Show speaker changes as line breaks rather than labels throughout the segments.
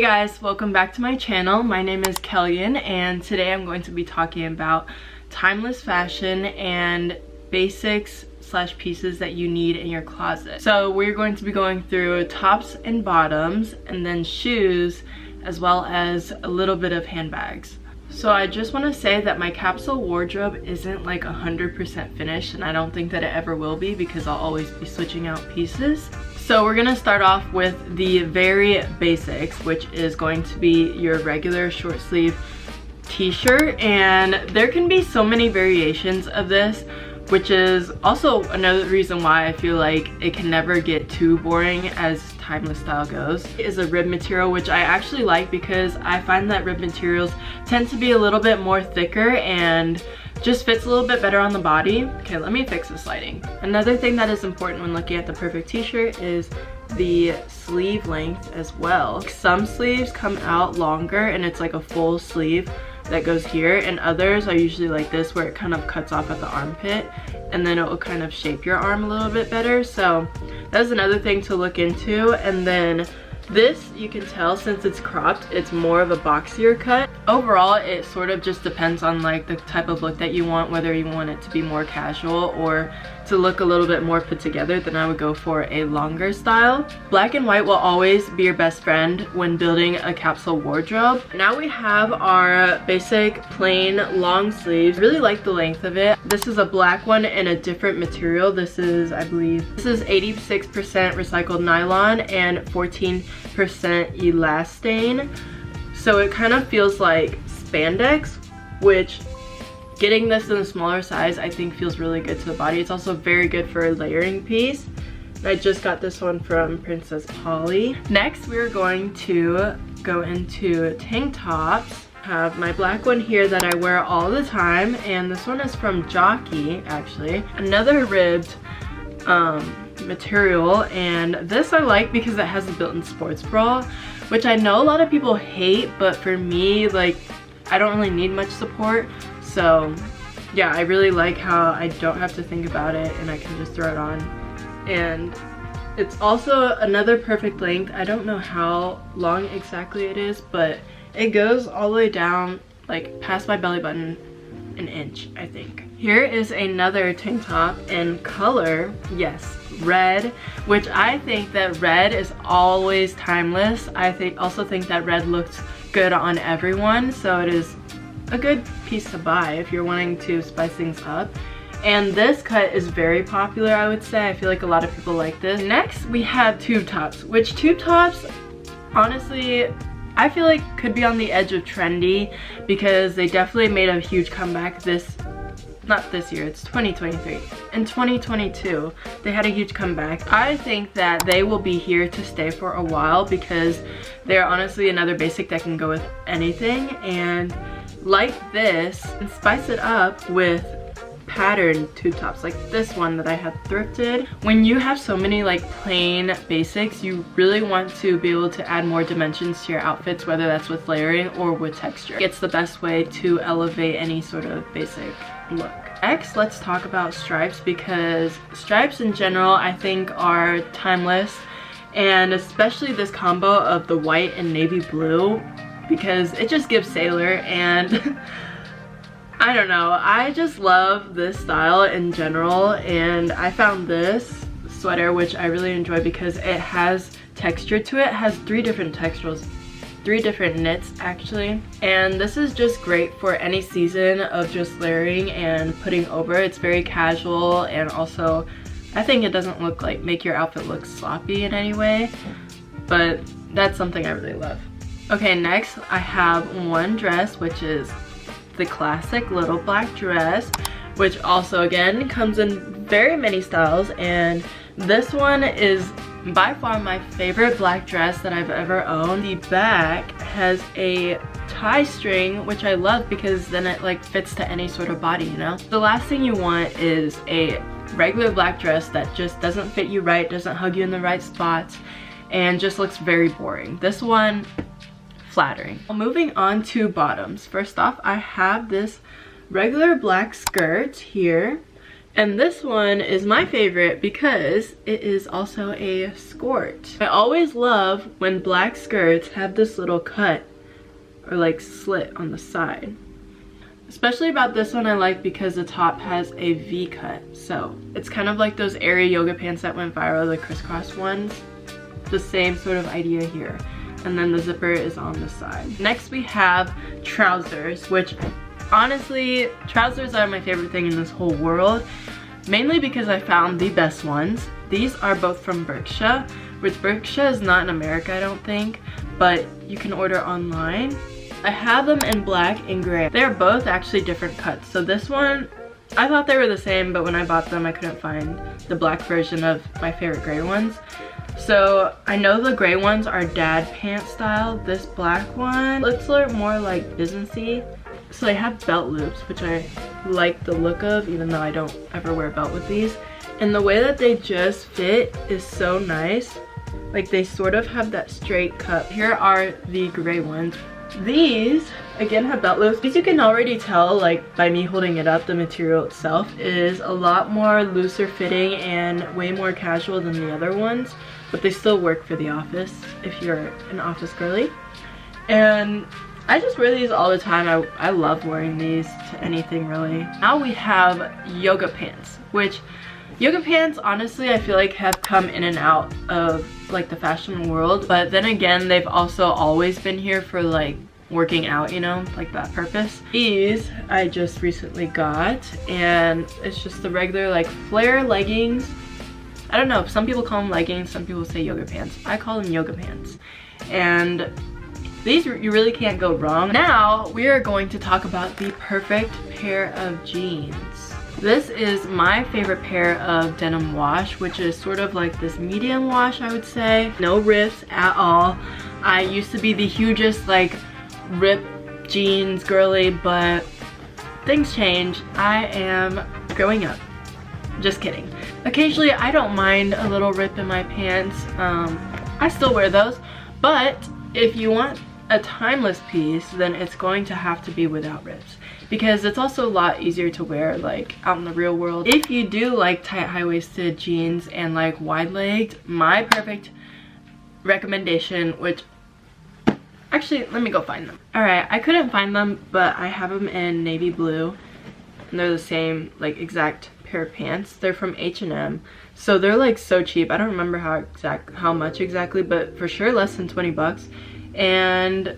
guys, welcome back to my channel. My name is Kellyan and today I'm going to be talking about timeless fashion and basics slash pieces that you need in your closet. So we're going to be going through tops and bottoms and then shoes as well as a little bit of handbags. So I just want to say that my capsule wardrobe isn't like 100% finished, and I don't think that it ever will be because I'll always be switching out pieces. So we're gonna start off with the very basics, which is going to be your regular short sleeve t-shirt, and there can be so many variations of this, which is also another reason why I feel like it can never get too boring as timeless style goes. It is a rib material, which I actually like because I find that rib materials tend to be a little bit more thicker and just fits a little bit better on the body. Okay, let me fix this lighting. Another thing that is important when looking at the perfect t-shirt is the sleeve length as well. Some sleeves come out longer and it's like a full sleeve that goes here, and others are usually like this where it kind of cuts off at the armpit and then it will kind of shape your arm a little bit better. So that's another thing to look into. And then this, you can tell since it's cropped, it's more of a boxier cut. Overall, it sort of just depends on like the type of look that you want, whether you want it to be more casual or to look a little bit more put together. Then I would go for a longer style. Black and white will always be your best friend when building a capsule wardrobe. Now we have our basic plain long sleeves. Really like the length of it. This is a black one in a different material. This is, I believe, this is 86% recycled nylon and 14% elastane. So it kind of feels like spandex, which getting this in a smaller size I think feels really good to the body. It's also very good for a layering piece. I just got this one from Princess Polly. Next we're going to go into tank tops. I have my black one here that I wear all the time, and this one is from Jockey actually. Another ribbed material, and this I like because it has a built-in sports bra, which I know a lot of people hate, but for me, like, I don't really need much support. So yeah, I really like how I don't have to think about it and I can just throw it on. And it's also another perfect length. I don't know how long exactly it is, but it goes all the way down, like past my belly button, an inch, I think. Here is another tank top in color, yes, red, which I think that red is always timeless. I also think that red looks good on everyone, so it is a good piece to buy if you're wanting to spice things up. And this cut is very popular, I would say. I feel like a lot of people like this. Next we have tube tops, which tube tops, honestly, I feel like could be on the edge of trendy because they definitely made a huge comeback not this year, it's 2023. In 2022, they had a huge comeback. I think that they will be here to stay for a while because they're honestly another basic that can go with anything. And like this, and spice it up with patterned tube tops like this one that I had thrifted. When you have so many like plain basics, you really want to be able to add more dimensions to your outfits, whether that's with layering or with texture. It's the best way to elevate any sort of basic look. Next, let's talk about stripes, because stripes in general I think are timeless, and especially this combo of the white and navy blue, because it just gives sailor. And I don't know, I just love this style in general, and I found this sweater which I really enjoy because it has texture to it. It has three different textures, 3 different knits actually, and this is just great for any season of just layering and putting over. It's very casual, and also I think it doesn't make your outfit look sloppy in any way, but that's something I really love. Okay, next I have one dress, which is the classic little black dress, which also again comes in very many styles, and this one is by far my favorite black dress that I've ever owned. The back has a tie string, which I love because then it like fits to any sort of body, you know? The last thing you want is a regular black dress that just doesn't fit you right, doesn't hug you in the right spots, and just looks very boring. This one, flattering. Moving on to bottoms. First off, I have this regular black skirt here. And this one is my favorite because it is also a skirt. I always love when black skirts have this little cut or like slit on the side. Especially about this one I like because the top has a V cut. So it's kind of like those airy yoga pants that went viral, the crisscross ones. The same sort of idea here. And then the zipper is on the side. Next we have trousers, which honestly, trousers are my favorite thing in this whole world, mainly because I found the best ones. These are both from Berkshire, which Berkshire is not in America, I don't think, but you can order online. I have them in black and gray. They're both actually different cuts. So this one, I thought they were the same, but when I bought them, I couldn't find the black version of my favorite gray ones. So I know the gray ones are dad pant style. This black one looks a little more like businessy. So they have belt loops, which I like the look of, even though I don't ever wear a belt with these. And the way that they just fit is so nice. Like they sort of have that straight cut. Here are the gray ones. These, again, have belt loops. These you can already tell, like, by me holding it up, the material itself is a lot more looser fitting and way more casual than the other ones. But they still work for the office if you're an office girly. And I just wear these all the time. I love wearing these to anything really. Now we have yoga pants, which yoga pants honestly I feel like have come in and out of like the fashion world, but then again they've also always been here for like working out, you know, like that purpose. These I just recently got, and it's just the regular like flare leggings. I don't know, some people call them leggings, some people say yoga pants. I call them yoga pants. And these, you really can't go wrong. Now we are going to talk about the perfect pair of jeans. This is my favorite pair of denim wash, which is sort of like this medium wash, I would say. No rips at all. I used to be the hugest like rip jeans girly, but things change. I am growing up. Just kidding. Occasionally I don't mind a little rip in my pants. I still wear those, but if you want a timeless piece, then it's going to have to be without rips, because it's also a lot easier to wear like out in the real world. If you do like tight high-waisted jeans and like wide-legged, my perfect recommendation, which actually let me go find them. All right, I couldn't find them, but I have them in navy blue, and they're the same like exact pair of pants. They're from H&M, so they're like so cheap. I don't remember how much exactly, but for sure less than 20 bucks. And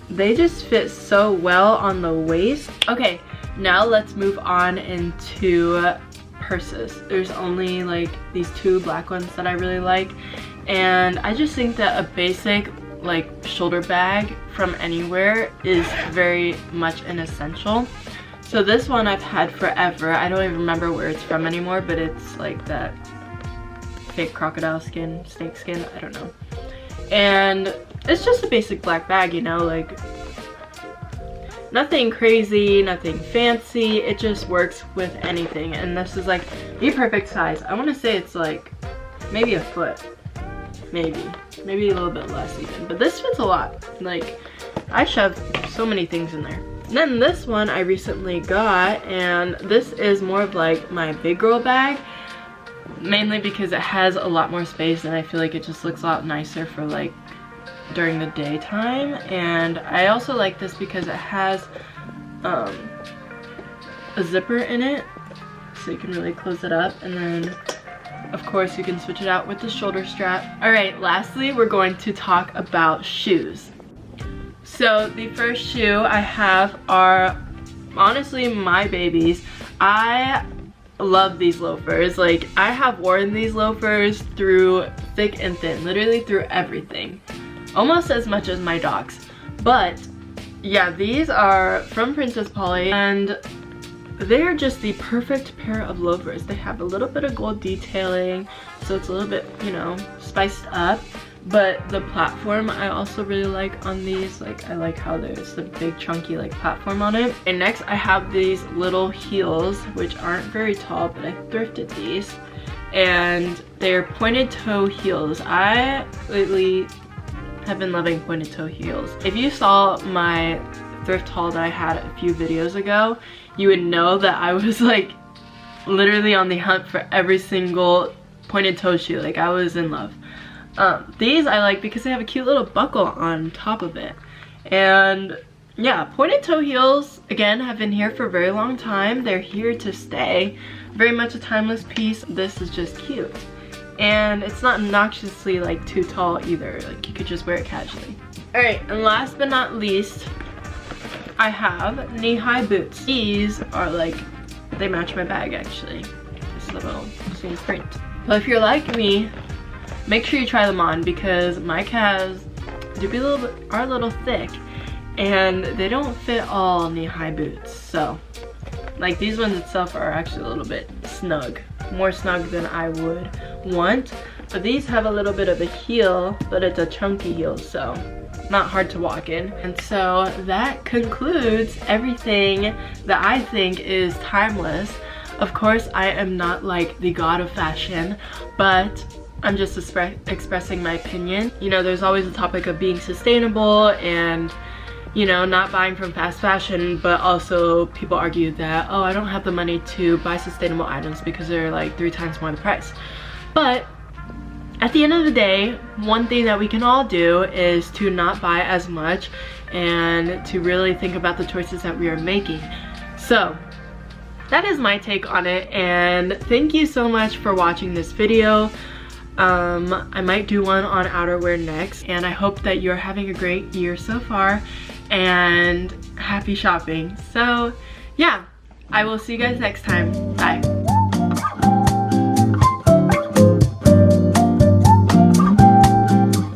they just fit so well on the waist. Okay, now let's move on into purses. There's only like these two black ones that I really like, and I just think that a basic like shoulder bag from anywhere is very much an essential. So this one I've had forever. I don't even remember where it's from anymore, but it's like that fake crocodile skin, snake skin, I don't know. And it's just a basic black bag, you know, like nothing crazy, nothing fancy. It just works with anything, and this is like the perfect size. I want to say it's like maybe a foot, maybe a little bit less even, but this fits a lot. Like I shove so many things in there. And then this one I recently got, and this is more of like my big girl bag, mainly because it has a lot more space and I feel like it just looks a lot nicer for like during the daytime. And I also like this because it has a zipper in it, so you can really close it up, and then of course you can switch it out with the shoulder strap. All right, lastly we're going to talk about shoes. So the first shoe I have are honestly my babies. I love these loafers. Like I have worn these loafers through thick and thin, literally through everything, almost as much as my dogs. But yeah, these are from Princess Polly, and they're just the perfect pair of loafers. They have a little bit of gold detailing, so it's a little bit, you know, spiced up. But the platform I also really like on these. Like I like how there's the big chunky like platform on it. And next I have these little heels, which aren't very tall, but I thrifted these, and they're pointed toe heels. I lately have been loving pointed toe heels. If you saw my thrift haul that I had a few videos ago, you would know that I was like literally on the hunt for every single pointed toe shoe. Like, I was in love. These I like because they have a cute little buckle on top of it. And yeah, pointed toe heels, again, have been here for a very long time. They're here to stay. Very much a timeless piece. This is just cute. And it's not obnoxiously like too tall either. Like, you could just wear it casually. Alright, and last but not least, I have knee-high boots. These are like, they match my bag actually. This little same print. But if you're like me, make sure you try them on because my calves are a little thick and they don't fit all knee-high boots. So, like, these ones itself are actually a little bit snug. More snug than I would want. But these have a little bit of a heel, but it's a chunky heel, so not hard to walk in. And so that concludes everything that I think is timeless. Of course, I am not like the god of fashion, but I'm just expressing my opinion. You know, there's always a topic of being sustainable and, you know, not buying from fast fashion, but also people argue that, oh, I don't have the money to buy sustainable items because they're like 3 times more the price. But at the end of the day, one thing that we can all do is to not buy as much and to really think about the choices that we are making. So that is my take on it, and thank you so much for watching this video. I might do one on outerwear next, and I hope that you're having a great year so far and happy shopping. So yeah, I will see you guys next time. Bye.